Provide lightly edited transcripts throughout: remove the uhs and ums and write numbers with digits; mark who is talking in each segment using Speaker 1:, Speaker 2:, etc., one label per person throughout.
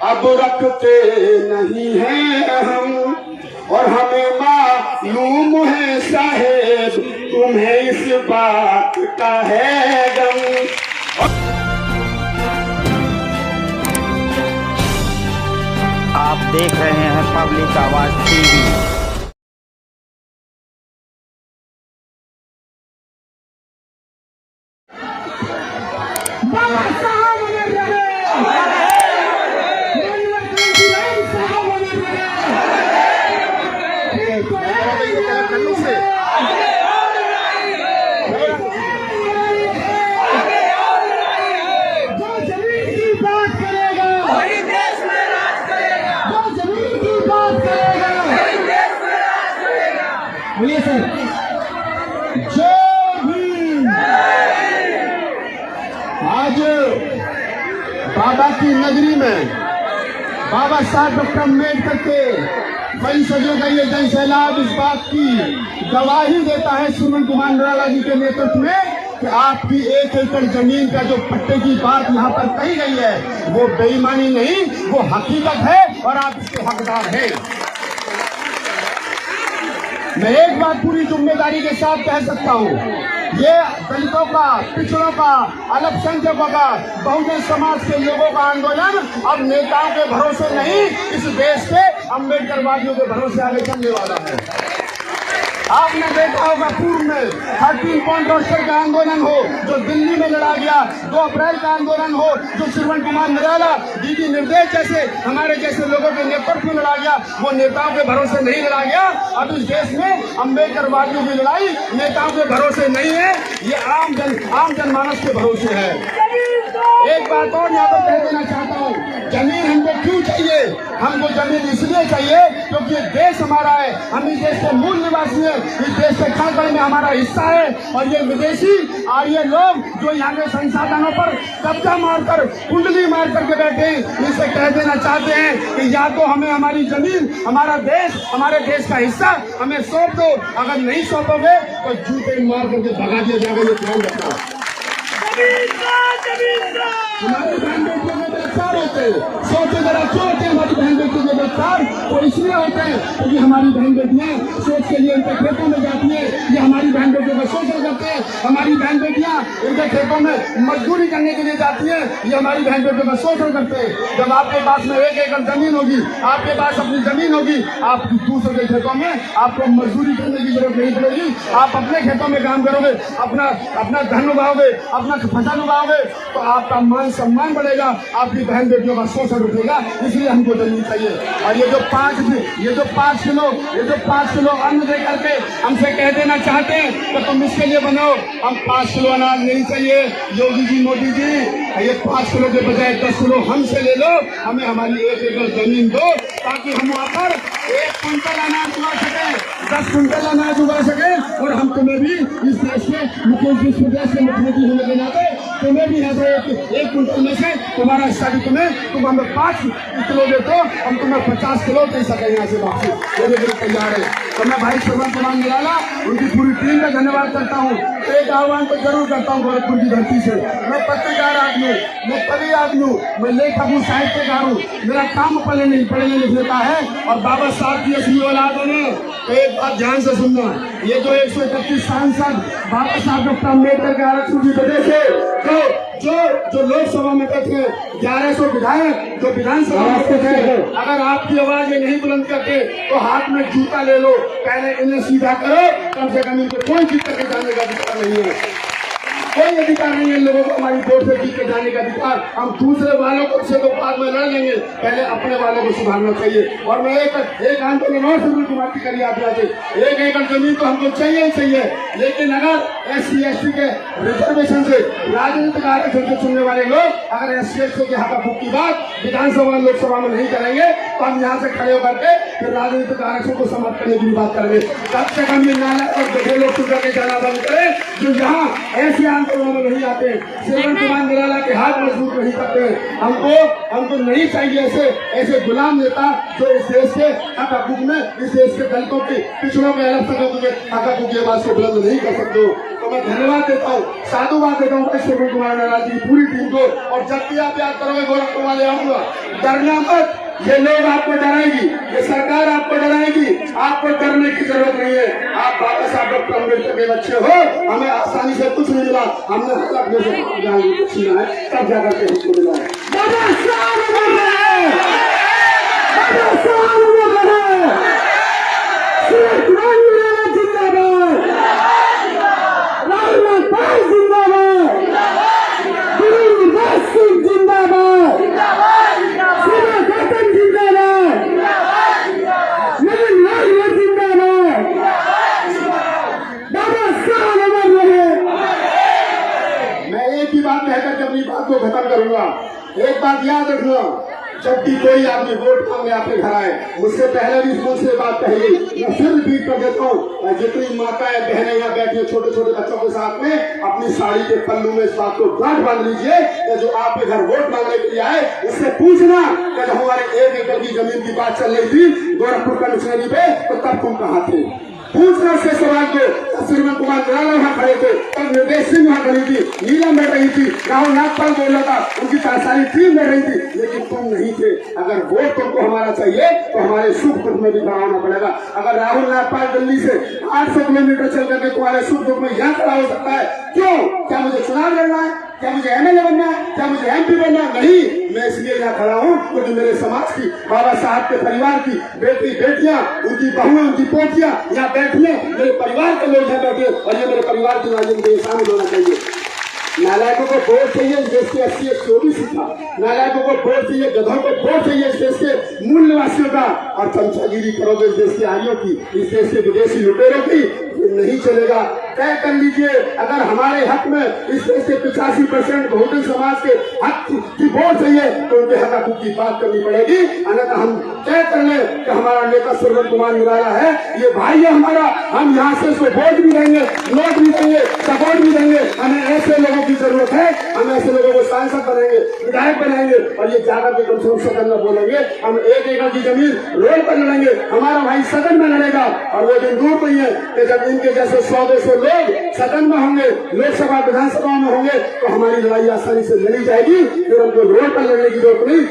Speaker 1: अब रखते नहीं हैं हम, और हमें मालूम है साहेब तुम्हें इस बात का है गम।
Speaker 2: आप देख रहे हैं पब्लिक आवाज टीवी।
Speaker 1: बोलिए सर, जय भीम। आज बाबा की नगरी में बाबा साहब डॉक्टर अम्बेडकर के वंशजों का ये जन सैलाब इस बात की गवाही देता है सुमन कुमार निराला जी के नेतृत्व में कि आपकी 1 एकड़ जमीन का जो पट्टे की बात यहाँ पर कही गई है वो बेईमानी नहीं, वो हकीकत है और आप इसके हकदार हैं। मैं एक बात पूरी जिम्मेदारी के साथ कह सकता हूँ, ये दलितों का, पिछड़ों का, अल्पसंख्यकों का, बहुजन समाज के लोगों का आंदोलन अब नेताओं के भरोसे नहीं, इस देश के अम्बेडकरवादियों के भरोसे आगे चलने वाला है। आपने देखा होगा पूर्व में 13 पॉइंट रोस्टर का आंदोलन हो जो दिल्ली में लड़ा गया, 2 अप्रैल का आंदोलन हो जो श्रीमन कुमार निराला डीडी निर्देश जैसे हमारे जैसे लोगों के नेतृत्व में लड़ा गया, वो नेताओं के भरोसे नहीं लड़ा गया। अब इस देश में अम्बेडकरवादियों की लड़ाई नेताओं के भरोसे नहीं है, ये आम जनमानस के भरोसे है। एक बात और यहाँ पर कह देना चाहता हूँ, जमीन हमको क्यों चाहिए? हमको जमीन इसलिए चाहिए क्योंकि ये देश हमारा है, हम इस देश के मूल निवासी हैं, इस देश के खानपान में हमारा हिस्सा है। और ये विदेशी और ये लोग जो यहाँ के संसाधनों पर कब्जा मारकर, कुंडली मार करके बैठे हैं, इनसे कह देना चाहते हैं कि या तो हमें हमारी जमीन, हमारा देश, हमारे देश का हिस्सा हमें सौंप दो, अगर नहीं सौंपोगे तो जूते मार करके भगा दिया जाएगा। ये ध्यान रखना। हमारी बहन बेटियों में गिरफ्तार होते हैं, सोचे जरा क्यों होते हैं हमारी बहन बेटियों में गिरफ्तार? वो इसलिए होते हैं क्योंकि हमारी बहन बेटियां सोच के लिए उनके खेतों में जाती है, ये हमारी बहन बेटियों का शोषण करते हैं। हमारी बहन बेटियां उनके खेतों में मजदूरी करने के लिए जाती है, ये हमारी बहन बेटियों का शोषण करते हैं। जब आपके पास में 1 एकड़ जमीन होगी, आपके पास अपनी जमीन होगी, आप दूसरों के खेतों में आपको मजदूरी करने की जरूरत नहीं पड़ेगी, आप अपने खेतों में काम करोगे, अपना धन उगाओगे, अपना फसल उगाओगे, तो आपका मान सम्मान बढ़ेगा, आपकी बहन बेटियों का शोषण रुकेगा। इसलिए हमको जमीन चाहिए। और ये जो 5 किलो अन्न दे करके हमसे कह देना चाहते हैं तो तुम इसके लिए बनाओ, हम 5 किलो अनाज नहीं चाहिए। योगी जी, मोदी जी, ये 5 किलो के बजाय 10 किलो हमसे ले लो, हमें हमारी 1 एकड़ जमीन दो, ताकि हम वहाँ पर 1 कुंटल अनाज उगा सके, 10 कुंटल अनाज उगा सके। और हम तुम्हें भी इस देश के मुख्यमंत्री, इस प्रदेश के मुख्यमंत्री होने के नाते तुम्हें भी यहाँ से 1 कुंटल में से तुम्हारा हिस्सा भी तुम हमें 5 किलो दे दो, हम तुम्हें 50 किलो दे सके यहाँ से वापसी, ये भी तैयार है। तो मैं भाई श्रीमन कुमार निराला उनकी पूरी टीम का धन्यवाद करता हूँ। एक आह्वान तो जरूर करता हूँ गोरखपुर की धरती से, मैं पत्रकार आदमी हूँ, मैं कवि आदमी हूँ, मैं लेखक हूँ, साहित्यकार हूँ, मेरा काम पढ़ने लिखने का है। और बाबा साहब की असली औलादों ने एक बात ध्यान से सुनना, ये जो 131 सांसद बाबा साहब डॉक्टर अम्बेडकर के आरक्षण की वजह से जो लोकसभा में बैठे 1100 विधायक जो विधानसभा में बैठे, अगर आपकी आवाज ये नहीं बुलंद करते तो हाथ में जूता ले लो, पहले इन्हें सीधा करो, कम से कम इनको कोई जीत करके जाने का अधिकार नहीं है, कोई अधिकार नहीं है लोगों को हमारी वोट से जीत के जाने का अधिकार। हम दूसरे वालों को से तो बाद में लड़ लेंगे, पहले अपने वालों को सुधारना चाहिए। और मैं एक आंदोलन और सुमन कुमार की करी आप से 1 एकड़ जमीन तो हमको चाहिए ही चाहिए, लेकिन अगर SC/ST के रिजर्वेशन से, राजनीतिक आरक्षण से चुनने वाले लोग अगर SC/ST के हक की बात विधानसभा लोकसभा में नहीं करेंगे तो हम यहाँ से खड़े होकर के फिर राजनीतिक आरक्षण को समाप्त करने की बात करेंगे। तब तक हम ये नाला और गधे लोग चुका के जाना बंद करें जो यहाँ ऐसे आंदोलनों में नहीं आते, श्रीमन कुमार निराला के हाथ मजबूत नहीं करते। हमको नहीं चाहिए ऐसे गुलाम नेता जो इस देश के हक हकूक में, इस देश के दलितों की, पिछड़ों के, अल्पसंख्यकों के हक हकूक की आवाज को बुलंद नहीं कर सकते। तो मैं धन्यवाद देता हूँ, साधुवाद देता हूँ भाई सुरेंद्र कुमार निराला जी पूरी टीम को। और जब भी आप याद करोगे गोरखपुर वाले आऊंगा, डरना मत, ये लोग आपको डराएंगी, ये सरकार आपको डराएगी, आपको डरने की जरूरत नहीं है। आप बाबा साहब डॉक्टर अम्बेडकर के बच्चे हो, हमें आसानी से कुछ नहीं मिला, हमने हक अपने से छीना है, तब जाकर के हमको मिला है। बाबा साहब अमर रहे, बाबा साहब अमर रहे, सुरेंद्र कुमार निराला जिंदाबाद, राहुल नाथ जिंदाबाद, वीरेंद्र सिंह जिंदाबाद, अपनी बात को खत्म करूंगा। एक बात याद रखना, जब भी कोई आदमी वोट मांगने आपके घर आए, मुझसे पहले भी मुझसे बात कही, मैं फिर रिपीट कर देता हूँ, जितनी माताएं बहनें यहाँ बैठी छोटे छोटे बच्चों के साथ में, अपनी साड़ी के पल्लू में इस बात को गांठ बांध लीजिए कि जो आपके घर वोट मांगने के लिए आए, उससे पूछना कि जब हमारे 1 एकड़ की जमीन की बात चल रही थी गोरखपुर कमिश्नरी पे, तो तब तुम कहाँ थे? पूछना से सवाल को। सुरेंद्र कुमार निराला वहाँ खड़े थे, तब निर्देश सिंह वहाँ खड़ी थी, नीलम बैठ रही थी, राहुल नागपाल बोल रहा था, उनकी सारी टीम बैठ रही थी, लेकिन तुम नहीं थे। अगर वोट तुमको हमारा चाहिए तो हमारे सुख दुख में भी खड़ा होना पड़ेगा। अगर राहुल नागपाल दिल्ली से 800 किलोमीटर चल करके तुम्हारे सुख दुख में यहाँ खड़ा हो सकता है, क्यों? क्या मुझे चुनाव लड़ना है? क्या मुझे एमएलए बनना है? क्या मुझे एमपी बनना है? नहीं, मैं इसलिए यहाँ खड़ा हूँ क्योंकि मेरे समाज की, बाबा साहब के परिवार की बेटी बेटियां, उनकी बहुएं, उनकी पोतियां यहाँ बैठी है, मेरे परिवार के लोग यहाँ बैठे, और ये मेरे परिवार की नाजिम के शामिल होना चाहिए। नालायकों को वोट चाहिए इस देश के 80 एक 24 था, नालायकों को वोट चाहिए, गधों को वोट चाहिए इस देश के मूल निवासियों का, और चमचागिरी करोगे इस देश के आर्यों की, इस देश के विदेशी लुटेरों की, नहीं चलेगा। तय कर लीजिए, अगर हमारे हक में इस देश के 85% बहुजन समाज के हक की वोट चाहिए तो उनके हक की बात करनी पड़ेगी, अन्यथा हम तय कर ले कि हमारा नेता सुरेंद्र कुमार निराला है, ये भाई है हमारा, हम यहाँ से इसको वोट भी देंगे, नोट भी देंगे, सपोर्ट भी देंगे। हमें ऐसे लोगों की जरूरत है, हम ऐसे लोगों को सांसद बनाएंगे, विधायक बनाएंगे, और ये जाकर के कम से कम सदन में बोलेंगे, हम 1 एकड़ की जमीन रोड पर लड़ेंगे, हमारा भाई सदन में लड़ेगा। और वो दिन दूर नहीं है कि जब इनके जैसे 100-200 लोग सदन में होंगे, लोकसभा विधानसभा में होंगे, तो हमारी लड़ाई आसानी से लड़ी जाएगी, फिर हमको रोड पर लड़ने की जरूरत नहीं,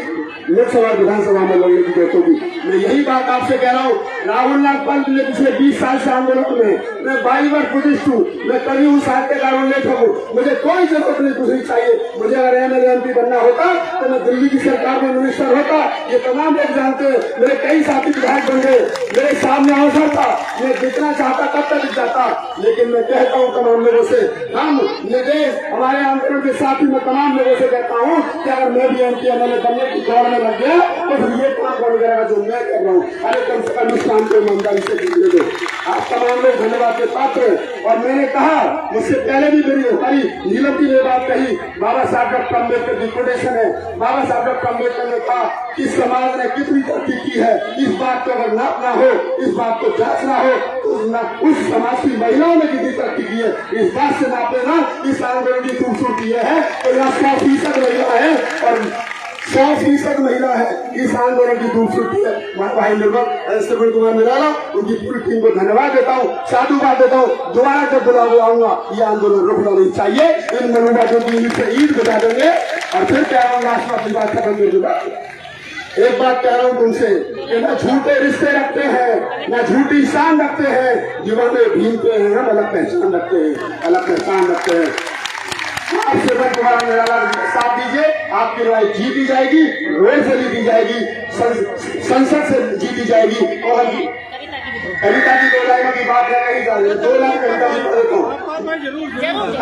Speaker 1: लोकसभा विधानसभा में लड़ने की जरूरत होगी। मैं यही बात आपसे कह रहा हूँ। राहुल नागपाल पिछले 20 साल से आंदोलन में, मैं 22 बार बुद्धिस्ट हूँ, मैं कभी हूँ साहित्यकार हूँ, लेखक हूँ, मुझे कोई जरूरत नहीं कुछ नहीं चाहिए। मुझे अगर एमएलए एमपी बनना होता तो मैं दिल्ली की सरकार में मिनिस्टर होता, ये तमाम लोग जानते हैं। मेरे कई साथी विधायक बन गए, मेरे सामने अवसर था, मैं जितना चाहता तब तक जाता, लेकिन मैं कहता हूँ तमाम लोगों से, हम निर्देश हमारे आंदोलन के साथ ही मैं तमाम लोगों से कहता हूँ कि अगर मैं भी एमपी एमएलए बनने की दौड़ में लग गया तो फिर ये काम बन जाएगा जो मैं कर रहा हूँ। अरे कम से कम इस काम को ईमानदारी से दे दो। आप तमाम लोग धन्यवाद के पात्र हैं। और मैंने कहा, मुझसे पहले भी मेरी हमारी नीलम की बात कही, बाबा साहब डॉक्टर अम्बेडकर की कोटेशन है। बाबा साहब डॉक्टर अम्बेडकर ने कहा कि समाज ने कितनी तरक्की की है, इस बात को अगर नापना हो, इस बात को जांचना हो, तो उस समाज की महिलाओं ने कितनी तरक्की की है, इस बात से नापे ना। इस आंदोलन की खूबसूरती है तो यहाँ 100% महिला है, और 100% महिला है, इस आंदोलन की खूबसूरती है। भाई निर्मल सुरेंद्र कुमार निराला, उनकी पूरी टीम को धन्यवाद देता हूँ, साधुवाद देता हूँ। दोबारा जब बुलावा आऊंगा, ये आंदोलन रुकना नहीं चाहिए। इन मनोवादियों की ईद से ईद बता देंगे, और फिर कह रहा हूँ लास्ट में अपनी बात खत्म कर दूंगा। एक बात कह रहा हूँ तुमसे कि न झूठे रिश्ते रखते हैं, न झूठी शान रखते हैं, दीवाने भीमते हैं, हम अलग पहचान रखते हैं, अलग पहचान रखते हैं। आप सुरेंद्र कुमार निराला साथ दीजिए, आपकी लड़ाई जीती जाएगी, रोड से जीती जाएगी, संसद से जीती जाएगी। और कविता की 2 लाइनों की बात है, नहीं जा रही, 2 लाइन कविता की पढ़ देता हूँ।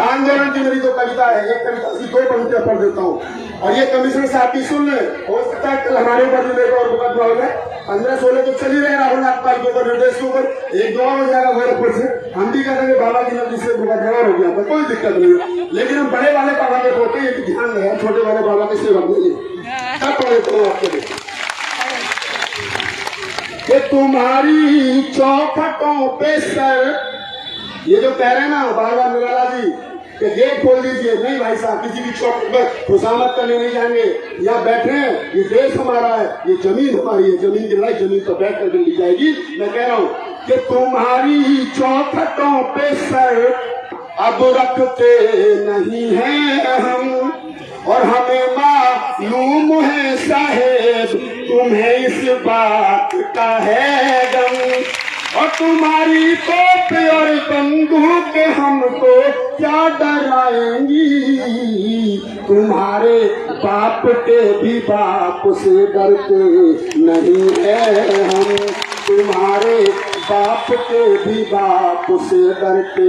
Speaker 1: आंदोलन की मेरी 2 कविता है, एक कविता की 2 पंक्तियां पढ़ देता हूँ, और ये कमिश्नर साहब की सुन ले। हो सकता है कल हमारे ऊपर भी मेरे और मुकदमा हो जाए, 15-16 तो चल ही रहे राहुल नागपाल के ऊपर, निर्देश के ऊपर, 1-2 हो जाएगा गोरखपुर से। हम भी कहते हैं बाबा की नदी से मुकदमा हो गया, कोई दिक्कत नहीं है, लेकिन हम बड़े वाले बाबा के होते हैं, ये ध्यान रहे, छोटे वाले बाबा के सेवक नहीं। तब पढ़े तो आपके लिए कि तुम्हारी चौखटों पे सर, ये जो कह रहे हैं ना बाबा निराला जी कि गेट खोल दीजिए, नहीं भाई साहब, किसी की चौखट पर खुशामद करने नहीं जाएंगे। यहाँ बैठे हैं, ये देश हमारा है, ये जमीन हमारी है, जमीन की लड़ाई जमीन पर बैठ कर ली जाएगी। मैं कह रहा हूँ कि तुम्हारी चौखटों पे सर अब रखते नहीं हैं हम, और हमें मालूम है साहेब तुम्हें इस बात का है गम, और तुम्हारी तोप और बंदूक हमको क्या डराएंगी, तुम्हारे बाप के भी बाप से डरते नहीं है हम, तुम्हारे बाप के भी बाप से डरते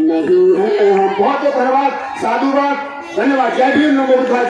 Speaker 1: नहीं है हम। बहुत बहुत धन्यवाद, साधुवाद, धन्यवाद। जय भीम, नमो बुद्धाय।